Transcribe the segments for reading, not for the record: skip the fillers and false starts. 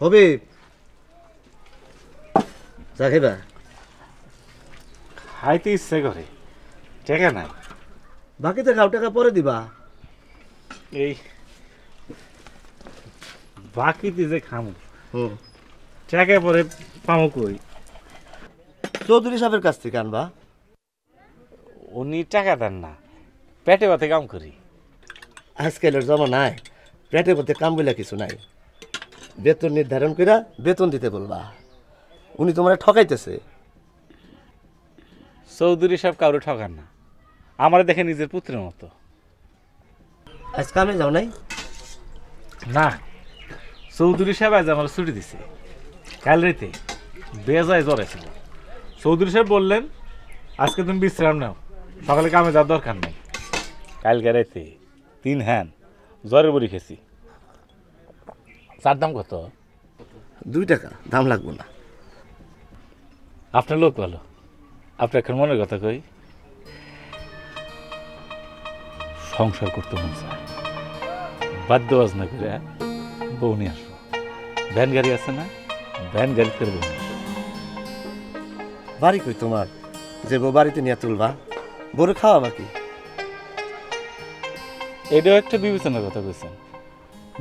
হবে চা খাইবা? খাইতে ইচ্ছে করে, টাকা নাই। বাকিতে খাও, টাকা পরে দিবা। এই বাকিতে যে খামু টাকা পরে পামু কই? চৌধুরী সাহেবের কাছ থেকে আনবা। উনি টাকা দেন না, পেটে ভাতে কাম করি। আজকালের জমানায় পেটে পথে কাম বলে কিছু নাই। বেতন নির্ধারণ করে বেতন দিতে বলবা। উনি তোমার ঠকাইতেছে। চৌধুরী সাহেব কাউরে ঠকান না, আমার দেখে নিজের পুত্রের মতো। আজ কামে যাও নাই? না, চৌধুরী সাহেব আজ আমার ছুটি দিছে। কাল রাতে বেজায় জ্বর ছিল। চৌধুরী সাহেব বললেন আজকে তুমি বিশ্রাম নাও, সকালে কামে যাওয়ার দরকার নেই। কালকে রাতে 3 হ্যান জ্বরের বড়ি খেয়েছি। চার দাম কত? 2 টাকা, দাম লাগবো না। আপনার লোক ভালো, আপনার এখন মনের কথা কই। সংসার করতে মন চায়, বাদ্য বাজনা করে বউ নিয়ে আসবো। ভ্যান গাড়ি আছে না, ভ্যান গাড়ি করে বউ নিয়ে আসবো। বাড়ি কই তোমার যে বউ বাড়িতে নিয়ে তুলবা? বড় খাওয়া বাকি। এটাও একটা বিবেচনার কথা কইছেন।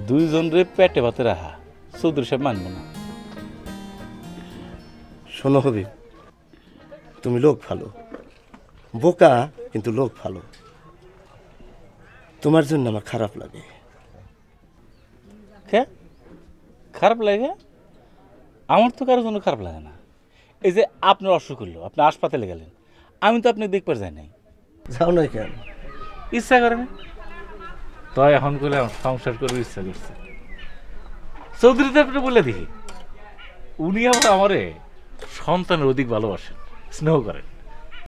2 জনরে পেটে ভাতে রাখা চৌধুরী সাহেব মানবো না। শোনো হবি, তুমি লোক ভালো, বোকা কিন্তু লোক ভালো। তোমার জন্য আমার খারাপ লাগে। কে খারাপ লাগে? আমার তো কারোর জন্য খারাপ লাগে না। এই যে আপনার অসুখ হলো, আপনি হাসপাতালে গেলেন, আমি তো আপনি দেখবার যাই নাই। যাও নাই কেন? ইচ্ছা করে না তো এখন করলে আমার সংসার করবে ইচ্ছা করছে। চৌধুরী তো আপনি বলে দেখি, উনি আবার আমারে সন্তানের অধিক ভালোবাসেন, স্নেহ করেন।